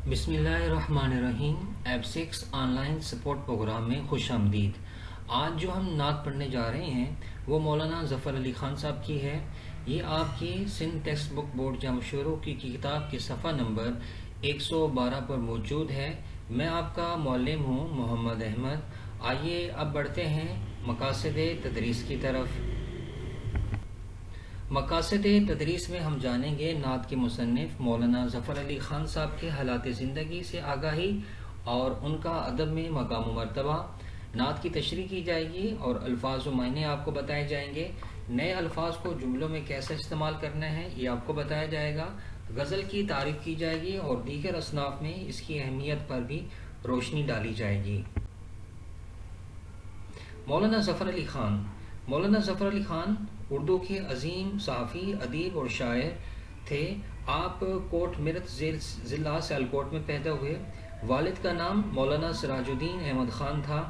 بسم اللہ الرحمن الرحیم app 6 online support program میں خوش آمدید۔ آج جو ہم نعت پڑھنے جا رہے ہیں وہ مولانا ظفر علی خان صاحب کی ہے۔ یہ آپ کی سندھ ٹیکسٹ بک بورڈ جامع شروع کی کتاب کے صفحہ نمبر 112 پر موجود ہے۔ میں آپ کا معلم ہوں محمد احمد۔ آئیے اب بڑھتے ہیں مقاصد تدریس کی طرف۔ مقاصد تدریس میں ہم جانیں گے نعت کے مصنف مولانا ظفر علی خان صاحب کے حالات زندگی سے آگاہی اور ان کا ادب میں مقام و مرتبہ۔ نعت کی تشریح کی جائے گی اور الفاظ و معنی آپ کو بتائے جائیں گے۔ نئے الفاظ کو جملوں میں کیسے استعمال کرنا ہے یہ آپ کو بتایا جائے گا۔ غزل کی تعریف کی جائے گی اور دیگر اصناف میں اس کی اہمیت پر بھی روشنی ڈالی جائے گی۔ مولانا ظفر علی خان۔ مولانا ظفر علی خان اردو کے عظیم صحافی، ادیب اور شاعر تھے۔ آپ کوٹ مرت ضلع سیالکوٹ میں پیدا ہوئے۔ والد کا نام مولانا سراج الدین احمد خان تھا۔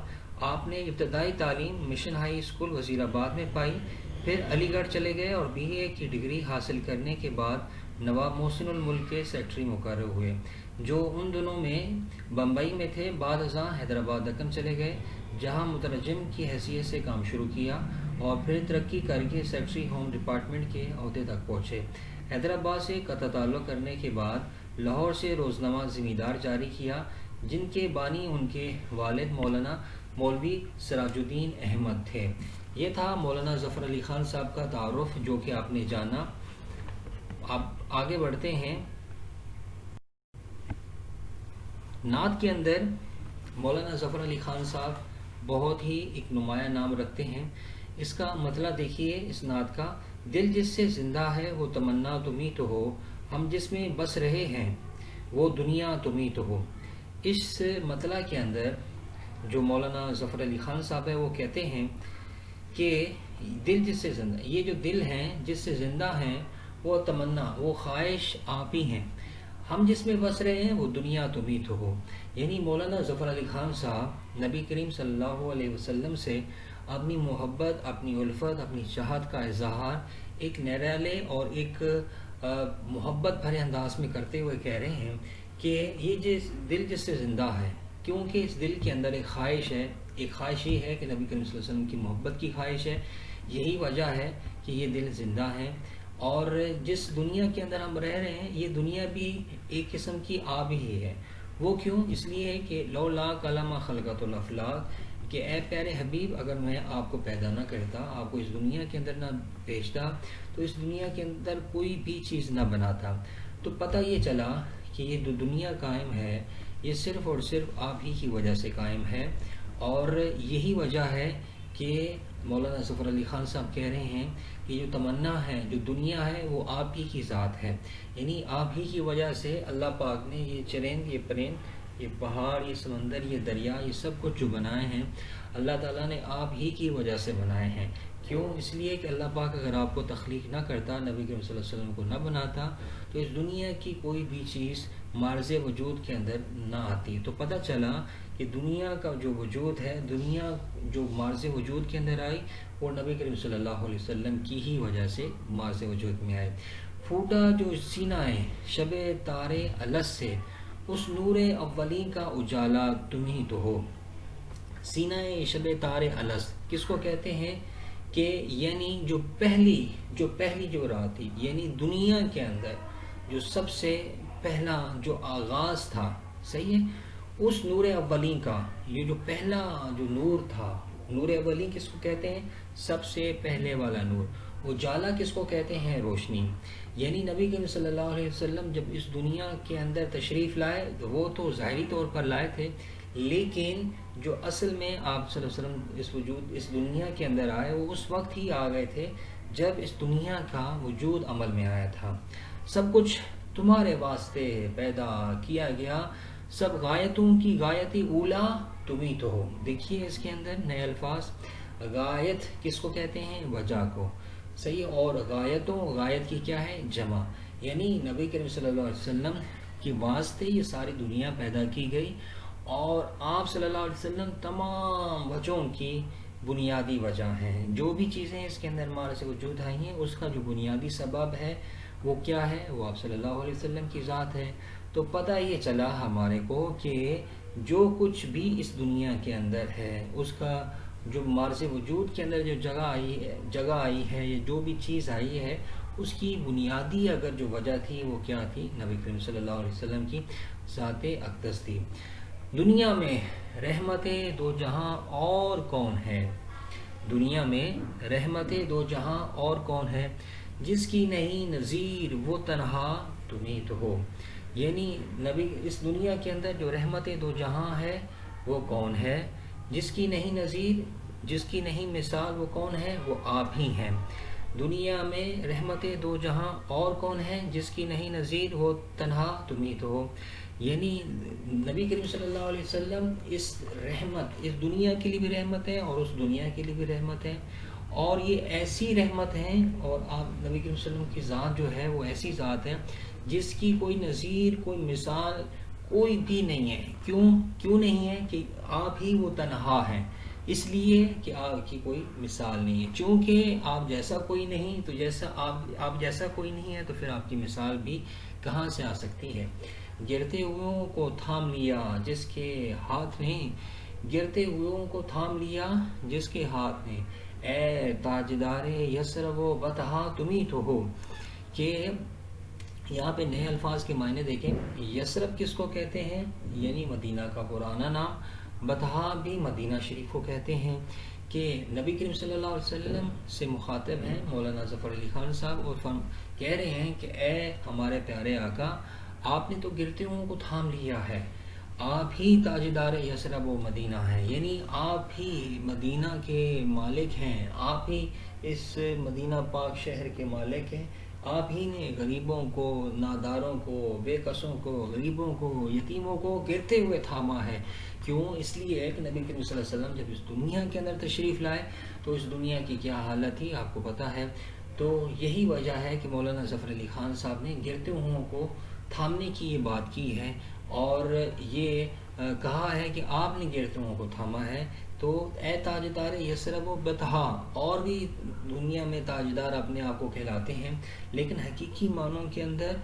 آپ نے ابتدائی تعلیم مشن ہائی اسکول وزیر آباد میں پائی، پھر علی گڑھ چلے گئے اور BA کی ڈگری حاصل کرنے کے بعد نواب محسن الملک کے سیکرٹری مقرر ہوئے، جو ان دنوں میں بمبئی میں تھے۔ بعد ازاں حیدرآباد دکن چلے گئے، جہاں مترجم کی حیثیت سے کام شروع کیا اور پھر ترقی کر کے سیکرٹری ہوم ڈپارٹمنٹ کے عہدے تک پہنچے۔ حیدرآباد سے قطع تعلق کرنے کے بعد لاہور سے روزنامہ زمیندار جاری کیا، جن کے بانی ان کے والد مولانا مولوی سراج الدین احمد تھے۔ یہ تھا مولانا ظفر علی خان صاحب کا تعارف جو کہ آپ نے جانا۔ اب آگے بڑھتے ہیں۔ نعت کے اندر مولانا ظفر علی خان صاحب بہت ہی ایک نمایاں نام رکھتے ہیں۔ اس کا مطلب دیکھیے اس نعت کا: دل جس سے زندہ ہے وہ تمنا تمہیں تو ہو، ہم جس میں بس رہے ہیں وہ دنیا تمہیں تو ہو۔ اس مطلب کے اندر جو مولانا ظفر علی خان صاحب ہے وہ کہتے ہیں کہ دل جس سے زندہ، یہ جو دل ہیں جس سے زندہ ہیں وہ تمنا، وہ خواہش آپ ہی ہیں، ہم جس میں بس رہے ہیں وہ دنیا تمہیں تو ہو۔ یعنی مولانا ظفر علی خان صاحب نبی کریم صلی اللہ علیہ وسلم سے اپنی محبت، اپنی الفت، اپنی چاہت کا اظہار ایک نرالے اور ایک محبت بھرے انداز میں کرتے ہوئے کہہ رہے ہیں کہ یہ جس دل جس سے زندہ ہے، کیونکہ اس دل کے اندر ایک خواہش ہے، ایک خواہش یہ ہے کہ نبی کریم صلی اللہ علیہ وسلم کی محبت کی خواہش ہے، یہی وجہ ہے کہ یہ دل زندہ ہے۔ اور جس دنیا کے اندر ہم رہ رہے ہیں یہ دنیا بھی ایک قسم کی آب ہی ہے۔ وہ کیوں؟ اس لیے کہ لولا کلمہ خلقت الافلاق، کہ اے پیارے حبیب اگر میں آپ کو پیدا نہ کرتا، آپ کو اس دنیا کے اندر نہ بھیجتا، تو اس دنیا کے اندر کوئی بھی چیز نہ بناتا۔ تو پتہ یہ چلا کہ یہ جو دنیا قائم ہے یہ صرف اور صرف آپ ہی کی وجہ سے قائم ہے، اور یہی وجہ ہے کہ مولانا ظفر علی خان صاحب کہہ رہے ہیں کہ جو تمنا ہے، جو دنیا ہے، وہ آپ ہی کی ذات ہے۔ یعنی آپ ہی کی وجہ سے اللہ پاک نے یہ چرند، یہ پرند، یہ پہاڑ، یہ سمندر، یہ دریا، یہ سب کچھ جو بنائے ہیں اللہ تعالیٰ نے آپ ہی کی وجہ سے بنائے ہیں۔ کیوں؟ اس لیے کہ اللہ پاک اگر آپ کو تخلیق نہ کرتا، نبی کریم صلی اللہ علیہ وسلم کو نہ بناتا، تو اس دنیا کی کوئی بھی چیز معرض وجود کے اندر نہ آتی۔ تو پتہ چلا کہ دنیا کا جو وجود ہے، دنیا جو معرض وجود کے اندر آئی وہ نبی کریم صلی اللہ علیہ وسلم کی ہی وجہ سے معرض وجود میں آئے۔ پھوٹا جو سینہ ہے شب تارے الس سے، اس نور اولین کا اجالا تم ہی تو ہو۔ سینہ شب تارے الس کس کو کہتے ہیں؟ کہ یعنی جو پہلی جو رات تھی، یعنی دنیا کے اندر جو سب سے پہلا جو آغاز تھا، صحیح ہے، اس نور اولین کا، یہ جو پہلا جو نور تھا، نور اولین کس کو کہتے ہیں؟ سب سے پہلے والا نور۔ اجالا کس کو کہتے ہیں؟ روشنی۔ یعنی نبی کریم صلی اللہ علیہ وسلم جب اس دنیا کے اندر تشریف لائے تو وہ تو ظاہری طور پر لائے تھے، لیکن جو اصل میں آپ صلی اللہ علیہ وسلم اس دنیا کے اندر آئے وہ اس وقت ہی آ گئے تھے جب اس دنیا کا وجود عمل میں آیا تھا۔ سب کچھ تمہارے واسطے پیدا کیا گیا، سب غایتوں کی غایتی اولا تمہیں تو ہو۔ دیکھیے اس کے اندر نئے الفاظ، غایت کس کو کہتے ہیں؟ وجہ کو، صحیح، اور غایت کی کیا ہے؟ جمع۔ یعنی نبی کریم صلی اللہ علیہ وسلم کے واسطے یہ ساری دنیا پیدا کی گئی، اور آپ صلی اللہ علیہ وسلم تمام وجہوں کی بنیادی وجہ ہیں۔ جو بھی چیزیں اس کے اندر ہمارے سے وجود آئی ہیں اس کا جو بنیادی سبب ہے وہ کیا ہے؟ وہ آپ صلی اللہ علیہ وسلم کی ذات ہے۔ تو پتہ یہ چلا ہمارے کو کہ جو کچھ بھی اس دنیا کے اندر ہے، اس کا جو مارز وجود کے اندر جو جگہ آئی ہے، یا جو بھی چیز آئی ہے، اس کی بنیادی اگر جو وجہ تھی وہ کیا تھی؟ نبی کریم صلی اللہ علیہ وسلم کی ذات اقدس تھی۔ دنیا میں رحمت دو جہاں اور کون ہے؟ دنیا میں رحمت دو جہاں اور کون ہے؟ جس کی نہیں نظیر وہ تنہا تمہیں تو ہو۔ یعنی نبی اس دنیا کے اندر جو رحمت دو جہاں ہے وہ کون ہے؟ جس کی نہیں نظیر، جس کی نہیں مثال، وہ کون ہے؟ وہ آپ ہی ہیں۔ دنیا میں رحمت دو جہاں اور کون ہے؟ جس کی نہیں نظیر وہ تنہا تمہیں تو ہو۔ یعنی نبی کریم صلی اللہ علیہ وسلم اس رحمت، اس دنیا کے لیے بھی رحمت ہے اور اس دنیا کے لیے بھی رحمت ہے، اور یہ ایسی رحمت ہے، اور آپ نبی کریم صلی اللہ علیہ وسلم کی ذات جو ہے وہ ایسی ذات ہے جس کی کوئی نظیر، کوئی مثال کوئی بھی نہیں ہے۔ کیوں نہیں ہے؟ کہ آپ ہی وہ تنہا ہیں، اس لیے کہ آپ کی کوئی مثال نہیں ہے۔ چونکہ آپ جیسا کوئی نہیں، تو جیسا آپ جیسا کوئی نہیں ہے، تو پھر آپ کی مثال بھی کہاں سے آ سکتی ہے؟ گرتے ہوئوں کو تھام لیا جس کے ہاتھ نے، گرتے ہوئوں کو تھام لیا جس کے ہاتھ نے، اے تاجدار یثرب و بطحا تمہیں تو ہو۔ کہ یہاں پہ نئے الفاظ کے معنی دیکھیں۔ یثرب کس کو کہتے ہیں؟ یعنی مدینہ کا پرانا نام۔ بطحا بھی مدینہ شریف کو کہتے ہیں۔ کہ نبی کریم صلی اللہ علیہ وسلم سے مخاطب ہیں مولانا ظفر علی خان صاحب، اور کہہ رہے ہیں کہ اے ہمارے پیارے آقا، آپ نے تو گرتے ہوئوں کو تھام لیا ہے، آپ ہی تاجدار یثرب و مدینہ ہیں، یعنی آپ ہی مدینہ کے مالک ہیں، آپ ہی اس مدینہ پاک شہر کے مالک ہیں، آپ ہی نے غریبوں کو، ناداروں کو، بے کسوں کو، غریبوں کو، یتیموں کو گرتے ہوئے تھاما ہے۔ کیوں؟ اس لیے کہ نبی کریم صلی اللہ علیہ وسلم جب اس دنیا کے اندر تشریف لائے تو اس دنیا کی کیا حالت تھی آپ کو پتہ ہے۔ تو یہی وجہ ہے کہ مولانا ظفر علی خان صاحب نے گرتے ہوئوں کو تھامنے کی یہ بات کی ہے، اور یہ کہا ہے کہ آپ نے گرتے ہوئوں کو تھاما ہے۔ تو اے تاجدار یثرب و بطحا، اور بھی دنیا میں تاجدار اپنے آپ کو کہلاتے ہیں، لیکن حقیقی معنوں کے اندر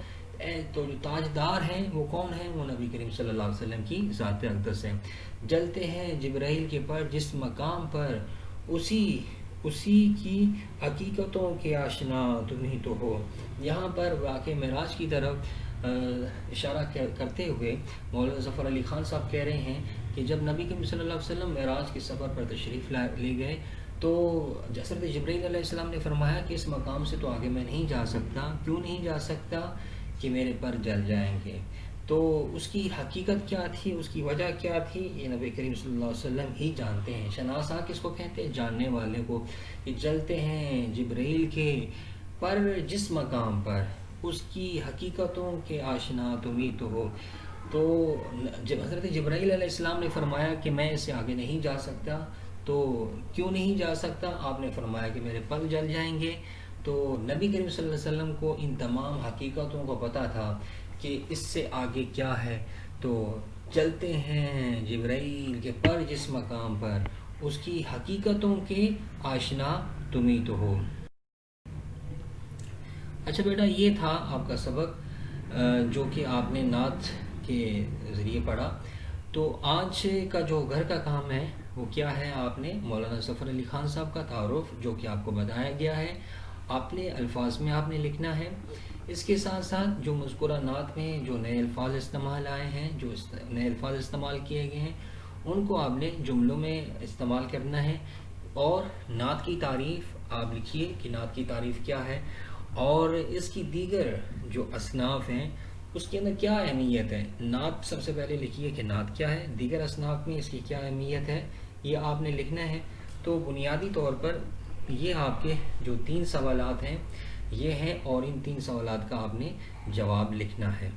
تو جو تاجدار ہیں وہ کون ہیں؟ وہ نبی کریم صلی اللہ علیہ وسلم کی ذات اقدس ہے۔ جلتے ہیں جبرائیل کے پر جس مقام پر، اسی کی حقیقتوں کے آشنا تمہیں تو ہو۔ یہاں پر واقع معراج کی طرف اشارہ کرتے ہوئے مولانا ظفر علی خان صاحب کہہ رہے ہیں کہ جب نبی کریم صلی اللہ علیہ وسلم معراج کے سفر پر تشریف لے گئے تو حضرت جبرائیل علیہ السلام نے فرمایا کہ اس مقام سے تو آگے میں نہیں جا سکتا۔ کیوں نہیں جا سکتا؟ کہ میرے پر جل جائیں گے۔ تو اس کی حقیقت کیا تھی، اس کی وجہ کیا تھی، یہ نبی کریم صلی اللہ علیہ وسلم ہی جانتے ہیں۔ شناسا کس کو کہتے ہیں؟ جاننے والے کو۔ کہ جلتے ہیں جبرائیل کے پر جس مقام پر، اس کی حقیقتوں کے آشنا تمہیں تو ہو۔ تو جب حضرت جبرائیل علیہ السلام نے فرمایا کہ میں اس سے آگے نہیں جا سکتا، تو کیوں نہیں جا سکتا؟ آپ نے فرمایا کہ میرے پر جل جائیں گے۔ تو نبی کریم صلی اللہ علیہ وسلم کو ان تمام حقیقتوں کو پتہ تھا کہ اس سے آگے کیا ہے۔ تو چلتے ہیں جبرائیل کے پر جس مقام پر، اس کی حقیقتوں کے آشنا تمہیں تو ہو۔ اچھا بیٹا، یہ تھا آپ کا سبق جو کہ آپ نے نعت کے ذریعے پڑھا۔ تو آج کا جو گھر کا کام ہے وہ کیا ہے؟ آپ نے مولانا ظفر علی خان صاحب کا تعارف جو کہ آپ کو بتایا گیا ہے، آپ نے الفاظ میں آپ نے لکھنا ہے۔ اس کے ساتھ ساتھ جو مذکورہ نعت میں جو نئے الفاظ استعمال آئے ہیں، جو نئے الفاظ استعمال کیے گئے ہیں، ان کو آپ نے جملوں میں استعمال کرنا ہے، اور نعت کی تعریف آپ لکھیے کہ نعت کی تعریف کیا ہے، اور اس کی دیگر جو اصناف ہیں اس کے اندر کیا اہمیت ہے۔ نعت سب سے پہلے لکھیے کہ نعت کیا ہے، دیگر اصناف میں اس کی کیا اہمیت ہے، یہ آپ نے لکھنا ہے۔ تو بنیادی طور پر یہ آپ کے جو 3 سوالات ہیں یہ ہیں، اور ان 3 سوالات کا آپ نے جواب لکھنا ہے۔